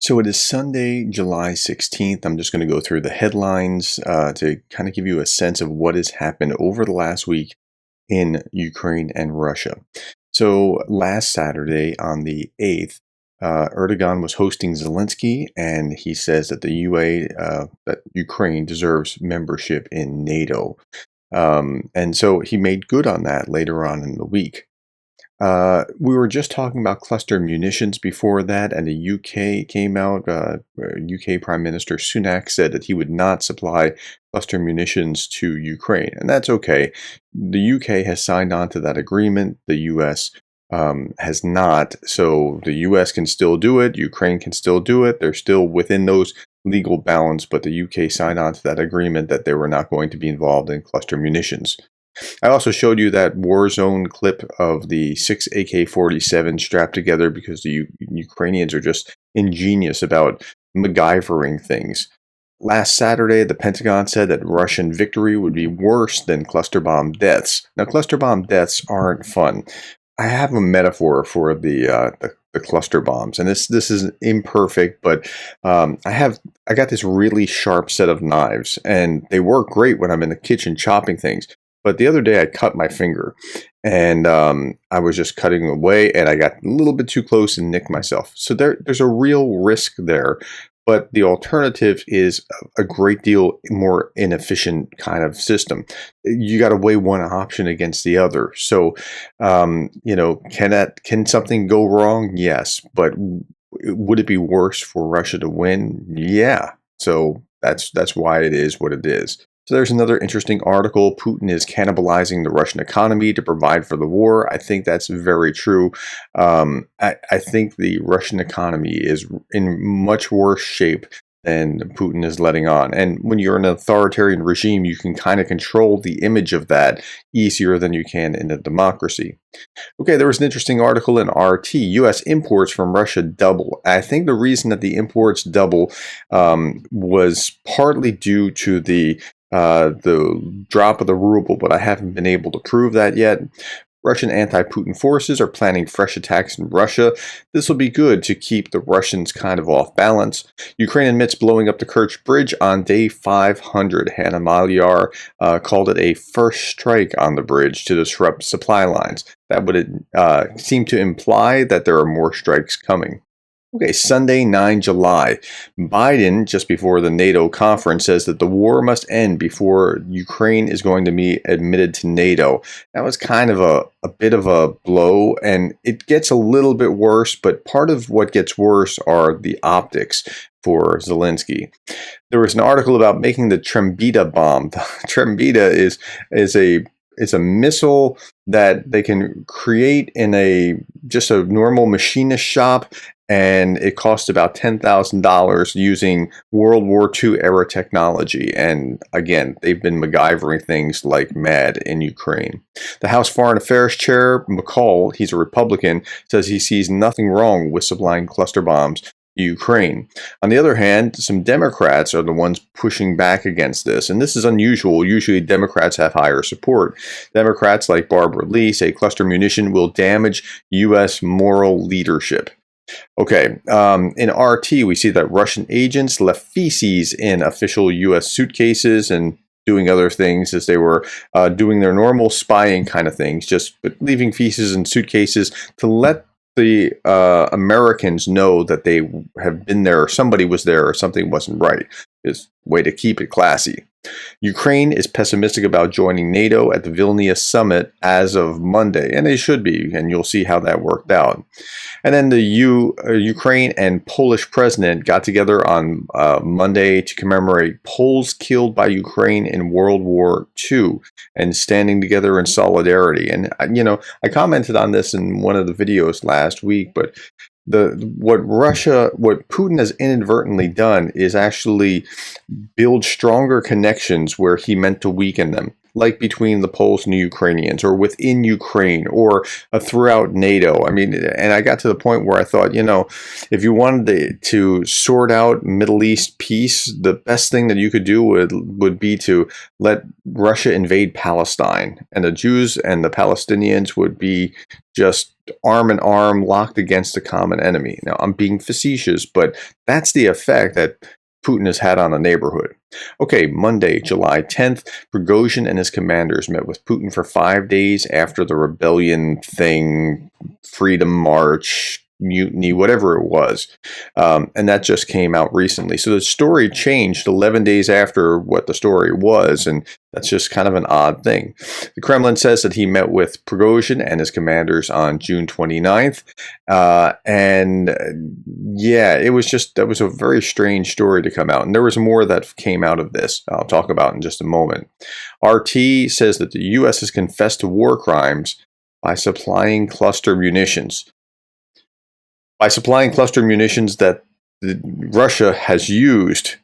So it is Sunday, July 16th. I'm just going to go through the headlines to kind of give you a sense of what has happened over the last week in Ukraine and Russia. So last Saturday on the 8th, Erdogan was hosting Zelensky, and he says that that Ukraine deserves membership in NATO. And so he made good on that later on in the week. We were just talking about cluster munitions before that, and the UK came out. UK Prime Minister Sunak said that he would not supply cluster munitions to Ukraine, and that's okay. The UK has signed on to that agreement. The US has not, so the US can still do it. Ukraine can still do it. They're still within those legal bounds, but the UK signed on to that agreement that they were not going to be involved in cluster munitions. I also showed you that war zone clip of the 6 AK-47 strapped together because the Ukrainians are just ingenious about MacGyvering things. Last Saturday, the Pentagon said that Russian victory would be worse than cluster bomb deaths. Now, cluster bomb deaths aren't fun. I have a metaphor for the cluster bombs, and this is imperfect, but I got this really sharp set of knives, and they work great when I'm in the kitchen chopping things. But the other day I cut my finger, and I was just cutting away, and I got a little bit too close and nicked myself. So there's a real risk there, but the alternative is a great deal more inefficient kind of system. You got to weigh one option against the other. So, can something go wrong? Yes, but would it be worse for Russia to win? Yeah. So that's why it is what it is. So there's another interesting article. Putin is cannibalizing the Russian economy to provide for the war. I think that's very true. I think the Russian economy is in much worse shape than Putin is letting on. And when you're in an authoritarian regime, you can kind of control the image of that easier than you can in a democracy. Okay, there was an interesting article in RT. U.S. imports from Russia double. I think the reason that the imports double was partly due to the drop of the ruble, but I haven't been able to prove that yet. Russian anti-Putin forces are planning fresh attacks in Russia. This will be good to keep the Russians kind of off balance. Ukraine admits blowing up the Kerch Bridge on day 500. Hanna Maliar called it a first strike on the bridge to disrupt supply lines. That would seem to imply that there are more strikes coming. Okay, Sunday, 9 July. Biden, just before the NATO conference, says that the war must end before Ukraine is going to be admitted to NATO. That was kind of a bit of a blow, and it gets a little bit worse, but part of what gets worse are the optics for Zelensky. There was an article about making the Trembita bomb. The Trembita is a missile that they can create in just a normal machinist shop, and it cost about $10,000 using World War II era technology. And again, they've been MacGyvering things like mad in Ukraine. The House Foreign Affairs Chair, McCall, he's a Republican, says he sees nothing wrong with supplying cluster bombs to Ukraine. On the other hand, some Democrats are the ones pushing back against this, and this is unusual. Usually Democrats have higher support. Democrats like Barbara Lee say cluster munition will damage U.S. moral leadership. Okay, in RT, we see that Russian agents left feces in official U.S. suitcases and doing other things as they were doing their normal spying kind of things, just leaving feces in suitcases to let the Americans know that they have been there, or somebody was there, or something wasn't right. It's a way to keep it classy. Ukraine is pessimistic about joining NATO at the Vilnius summit as of Monday, and they should be, and you'll see how that worked out. And then the Ukraine and Polish president got together on Monday to commemorate Poles killed by Ukraine in World War II and standing together in solidarity. And, I commented on this in one of the videos last week, but what Putin has inadvertently done is actually build stronger connections where he meant to weaken them. like between the Poles and the Ukrainians, or within Ukraine, or throughout NATO. I mean, and I got to the point where I thought, if you wanted to sort out Middle East peace, the best thing that you could do would be to let Russia invade Palestine, and the Jews and the Palestinians would be just arm in arm, locked against a common enemy. Now, I'm being facetious, but that's the effect that Putin has had on the neighborhood. Okay, Monday, July 10th, Prigozhin and his commanders met with Putin for 5 days after the rebellion thing, Freedom March, mutiny, whatever it was. And that just came out recently. So the story changed 11 days after what the story was, and that's just kind of an odd thing. The Kremlin says that he met with Prigozhin and his commanders on June 29th. That was a very strange story to come out. And there was more that came out of this I'll talk about in just a moment. RT says that the U.S. has confessed to war crimes by supplying cluster munitions. By supplying cluster munitions that Russia has used,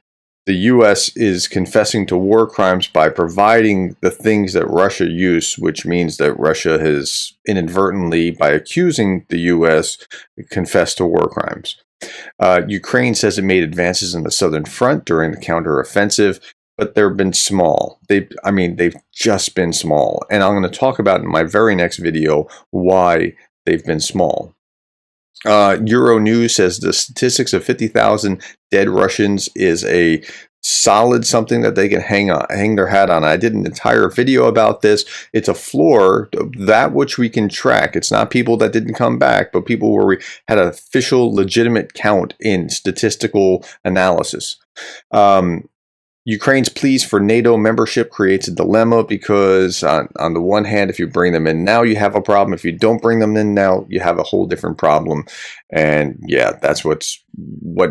the U.S. is confessing to war crimes by providing the things that Russia used, which means that Russia has inadvertently, by accusing the U.S., confessed to war crimes. Ukraine says it made advances in the southern front during the counteroffensive, but they've been small. They've just been small. And I'm going to talk about in my very next video why they've been small. Euronews says the statistics of 50,000 dead Russians is a solid something that they can hang their hat on. I did an entire video about this. It's a floor, that which we can track. It's not people that didn't come back, but people where we had an official legitimate count in statistical analysis. Ukraine's pleas for NATO membership creates a dilemma because on the one hand, if you bring them in now, you have a problem. If you don't bring them in now, you have a whole different problem. And yeah, that's what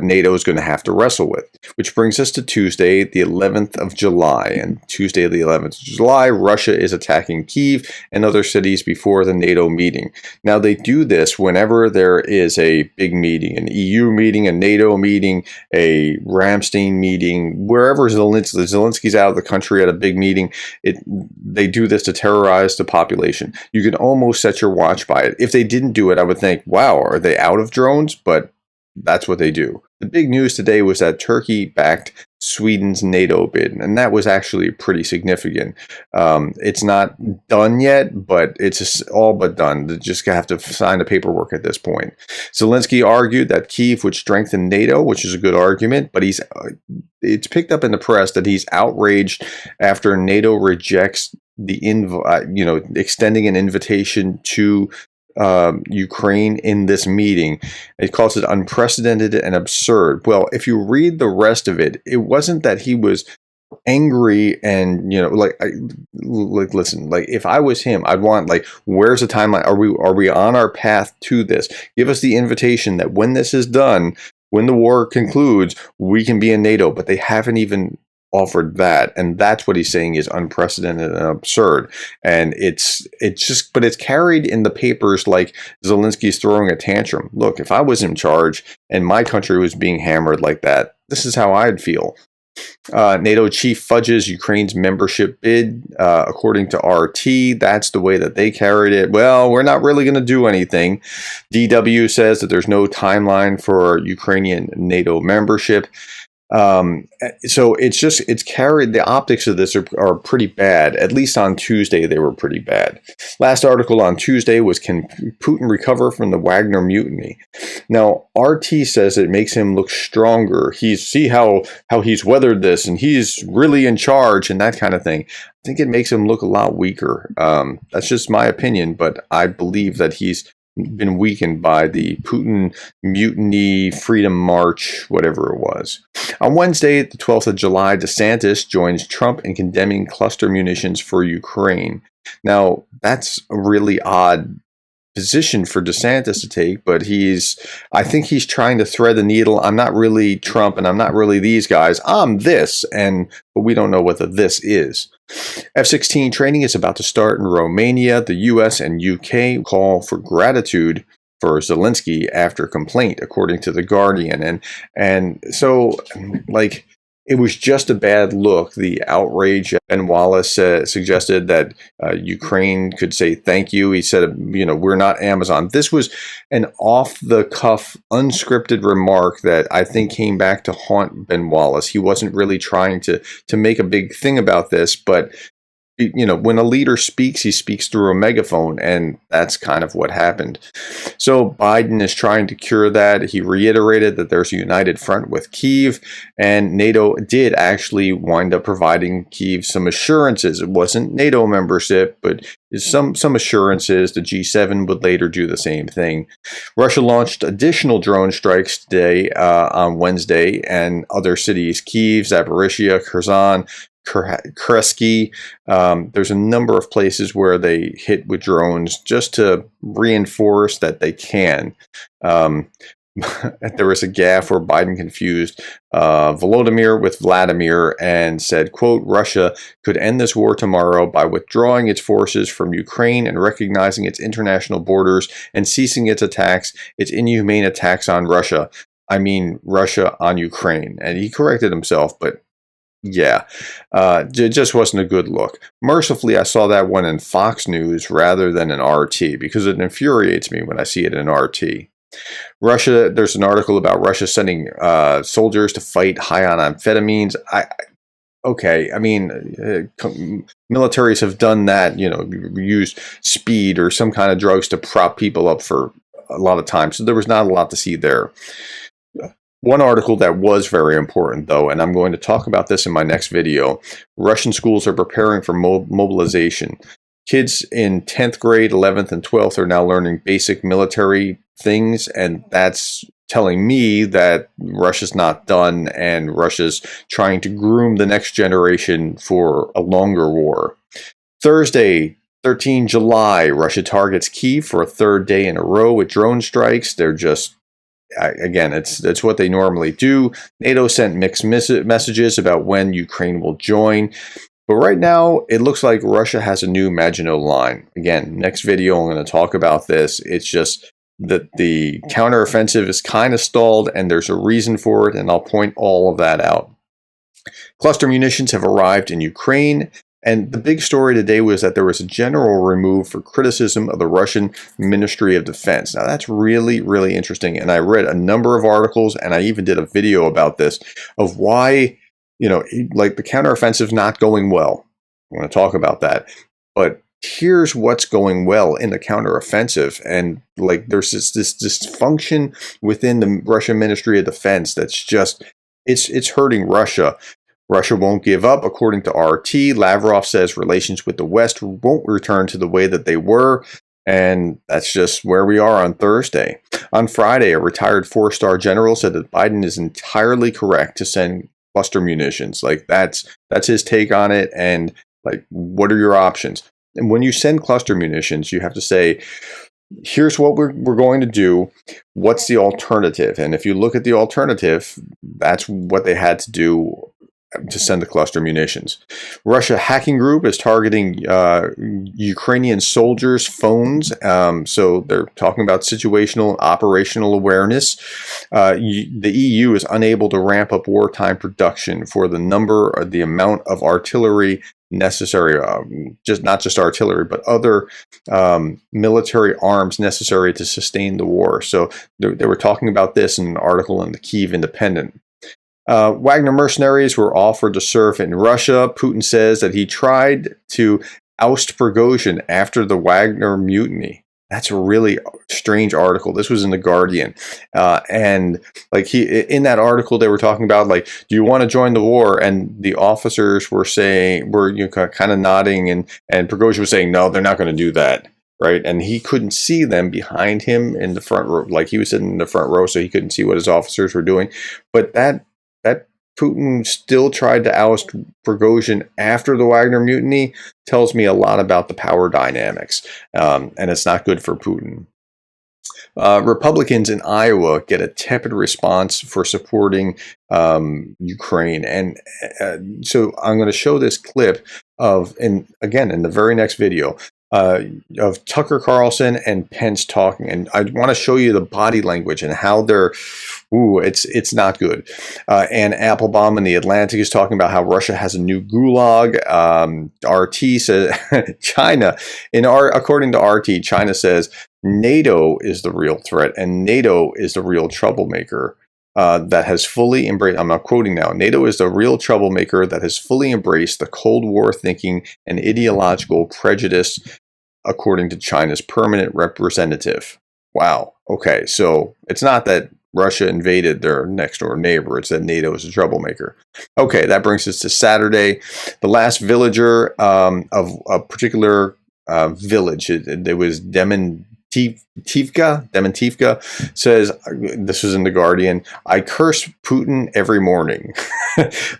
NATO is going to have to wrestle with. Which brings us to Tuesday, the 11th of July. And Tuesday, the 11th of July, Russia is attacking Kyiv and other cities before the NATO meeting. Now, they do this whenever there is a big meeting, an EU meeting, a NATO meeting, a Ramstein meeting, wherever Zelensky's out of the country at a big meeting. They do this to terrorize the population. You can almost set your watch by it. If they didn't do it, I would think, wow, are they out of drones? But that's what they do. The big news today was that Turkey backed Sweden's NATO bid, and that was actually pretty significant. It's not done yet, but it's all but done. They just have to sign the paperwork at this point. Zelensky argued that Kyiv would strengthen NATO, which is a good argument, but it's picked up in the press that he's outraged after NATO rejects the extending an invitation to Ukraine in this meeting. It calls it unprecedented and absurd. Well, if you read the rest of it, it wasn't that he was angry and listen, if I was him, I'd want where's the timeline? Are we on our path to this? Give us the invitation that when this is done, when the war concludes, we can be in NATO. But they haven't even offered that, and that's what he's saying is unprecedented and absurd. And it's carried in the papers like Zelensky's throwing a tantrum. Look, if I was in charge and my country was being hammered like that, this is how I'd feel. NATO chief fudges Ukraine's membership bid, according to RT. That's the way that they carried it. Well, we're not really going to do anything. DW says that there's no timeline for Ukrainian NATO membership. So it's carried. The optics of this are pretty bad. At least on Tuesday, they were pretty bad. Last article on Tuesday was, can Putin recover from the Wagner mutiny? Now, RT says it makes him look stronger. See how he's weathered this and he's really in charge and that kind of thing. I think it makes him look a lot weaker. That's just my opinion, but I believe that he's been weakened by the Putin mutiny, Freedom March, whatever it was. On Wednesday, the 12th of July, DeSantis joins Trump in condemning cluster munitions for Ukraine. Now, that's a really odd position for DeSantis to take, but I think he's trying to thread the needle. I'm not really Trump and I'm not really these guys. I'm this, but we don't know what the this is. F-16 training is about to start in Romania. The US and UK call for gratitude for Zelensky after complaint, according to The Guardian. And so, it was just a bad look. The outrage. Ben Wallace suggested that Ukraine could say thank you. He said, we're not Amazon. This was an off-the-cuff, unscripted remark that I think came back to haunt Ben Wallace. He wasn't really trying to make a big thing about this, but when a leader speaks, he speaks through a megaphone, and that's kind of what happened. So Biden is trying to cure that. He reiterated that there's a united front with Kyiv, and NATO did actually wind up providing Kyiv some assurances. It wasn't NATO membership, but some assurances. The G7 would later do the same thing. Russia launched additional drone strikes today on Wednesday, and other cities, Kyiv, Zaporizhia, Kherson, Kresky. There's a number of places where they hit with drones just to reinforce that they can. There was a gaffe where Biden confused Volodymyr with Vladimir and said, quote, Russia could end this war tomorrow by withdrawing its forces from Ukraine and recognizing its international borders and ceasing its attacks, its inhumane attacks on Russia. I mean, Russia on Ukraine. And he corrected himself, but yeah, it just wasn't a good look. Mercifully, I saw that one in Fox News rather than in RT because it infuriates me when I see it in RT. Russia, there's an article about Russia sending soldiers to fight high on amphetamines. Okay, I mean, militaries have done that, used speed or some kind of drugs to prop people up for a lot of time. So there was not a lot to see there. One article that was very important, though, and I'm going to talk about this in my next video, Russian schools are preparing for mobilization. Kids in 10th grade, 11th, and 12th are now learning basic military things, and that's telling me that Russia's not done, and Russia's trying to groom the next generation for a longer war. Thursday, 13 July, Russia targets Kyiv for a third day in a row with drone strikes. They're just again, it's what they normally do. NATO sent mixed messages about when Ukraine will join. But right now, it looks like Russia has a new Maginot Line. Again, next video, I'm going to talk about this. It's just that the counteroffensive is kind of stalled, and there's a reason for it, and I'll point all of that out. Cluster munitions have arrived in Ukraine. And the big story today was that there was a general remove for criticism of the Russian Ministry of Defense. Now, that's really, really interesting. And I read a number of articles, and I even did a video about this, of why, like the counteroffensive is not going well. I'm going to talk about that. But here's what's going well in the counteroffensive. And like there's this dysfunction within the Russian Ministry of Defense that's just, it's hurting Russia. Russia won't give up, according to RT. Lavrov says relations with the West won't return to the way that they were, and that's just where we are on Thursday. On Friday, a retired four-star general said that Biden is entirely correct to send cluster munitions. Like that's his take on it, and like, what are your options? And when you send cluster munitions, you have to say, here's what we're going to do. What's the alternative? And if you look at the alternative, that's what they had to do to send the cluster munitions. Russia hacking group is targeting Ukrainian soldiers' phones. So they're talking about situational and operational awareness. The EU is unable to ramp up wartime production for the number or the amount of artillery necessary, not just artillery, but other military arms necessary to sustain the war. So they were talking about this in an article in the Kyiv Independent. Wagner mercenaries were offered to serve in Russia. Putin says that he tried to oust Prigohin after the Wagner mutiny. That's a really strange article. This was in The Guardian. And like in that article, they were talking about, like, do you want to join the war? And the officers were kind of nodding, and Prigohin was saying, no, they're not going to do that. Right. And he couldn't see them behind him in the front row. Like, he was sitting in the front row, so he couldn't see what his officers were doing. But that Putin still tried to oust Prigohin after the Wagner mutiny tells me a lot about the power dynamics, and it's not good for Putin. Republicans in Iowa get a tepid response for supporting Ukraine, and so I'm going to show this clip in the very next video. uh, of Tucker Carlson and Pence talking, and I want to show you the body language and how they're, ooh, it's not good. And Applebaum in the Atlantic is talking about how Russia has a new gulag. RT says China, according to RT, China says NATO is the real threat, and NATO is the real troublemaker. That has fully embraced, I'm not quoting now, NATO is the real troublemaker that has fully embraced the Cold War thinking and ideological prejudice, according to China's permanent representative. Wow. Okay, so it's not that Russia invaded their next door neighbor, it's that NATO is a troublemaker. Okay, that brings us to Saturday. The last villager of a particular village, it was Dementivka says, this was in The Guardian, I curse Putin every morning.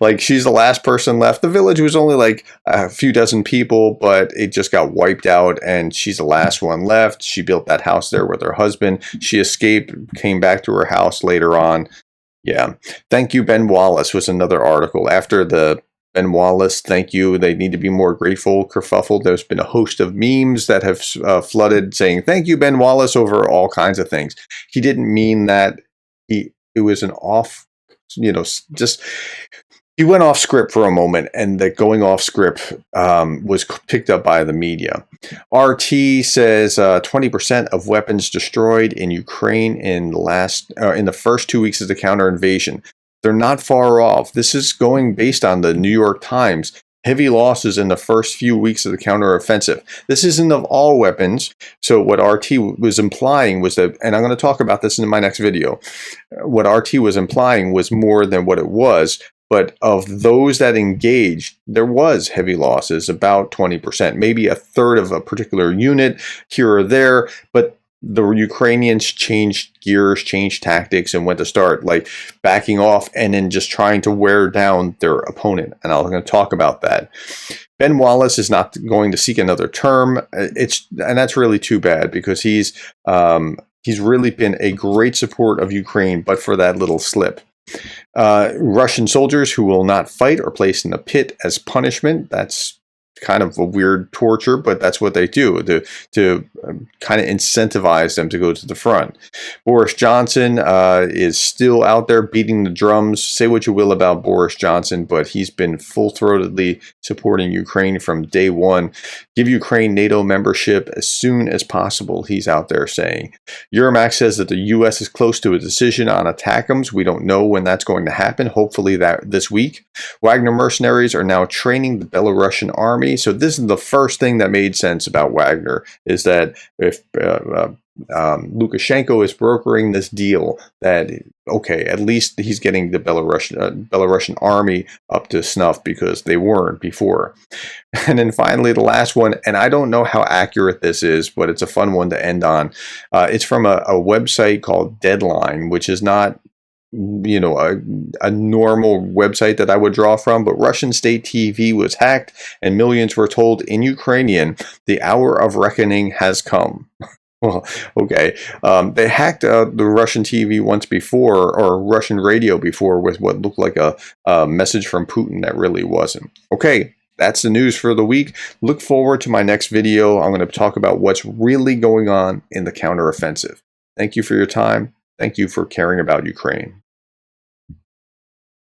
Like, she's the last person left. The village was only like a few dozen people, but it just got wiped out, and she's the last one left. She built that house there with her husband. She escaped, came back to her house later on. Yeah. Thank you, Ben Wallace was another article. After the Ben Wallace, thank you, they need to be more grateful kerfuffle. There's been a host of memes that have flooded saying, thank you, Ben Wallace, over all kinds of things. He didn't mean that. It was an off, just, he went off script for a moment, and the going off script was picked up by the media. RT says 20% of weapons destroyed in Ukraine in the first 2 weeks of the counter invasion. They're not far off. This is going based on the New York Times. Heavy losses in the first few weeks of the counteroffensive. This isn't of all weapons. So what RT was implying was that, and I'm going to talk about this in my next video, what RT was implying was more than what it was. But of those that engaged, there was heavy losses, about 20%, maybe a third of a particular unit here or there. But the Ukrainians changed gears, changed tactics, and went to start like backing off and then just trying to wear down their opponent. And I'm going to talk about that. Ben Wallace is not going to seek another term. And that's really too bad, because he's really been a great support of Ukraine, but for that little slip. Russian soldiers who will not fight are placed in a pit as punishment. That's kind of a weird torture, but that's what they do to kind of incentivize them to go to the front. Boris Johnson is still out there beating the drums. Say what you will about Boris Johnson, but he's been full-throatedly supporting Ukraine from day one. Give Ukraine NATO membership as soon as possible, he's out there saying. Euromax says that the U.S. is close to a decision on ATACMS. We don't know when that's going to happen. Hopefully this week. Wagner mercenaries are now training the Belarusian army. So this is the first thing that made sense about Wagner, is that if Lukashenko is brokering this deal, that, okay, at least he's getting the Belarusian army up to snuff, because they weren't before. And then finally, the last one, and I don't know how accurate this is, but it's a fun one to end on. It's from a website called Deadline, which is not a normal website that I would draw from, but Russian state TV was hacked and millions were told in Ukrainian, the hour of reckoning has come. Well, okay. They hacked the Russian TV once before, or Russian radio before, with what looked like a message from Putin that really wasn't. Okay. That's the news for the week. Look forward to my next video. I'm going to talk about what's really going on in the counteroffensive. Thank you for your time. Thank you for caring about Ukraine.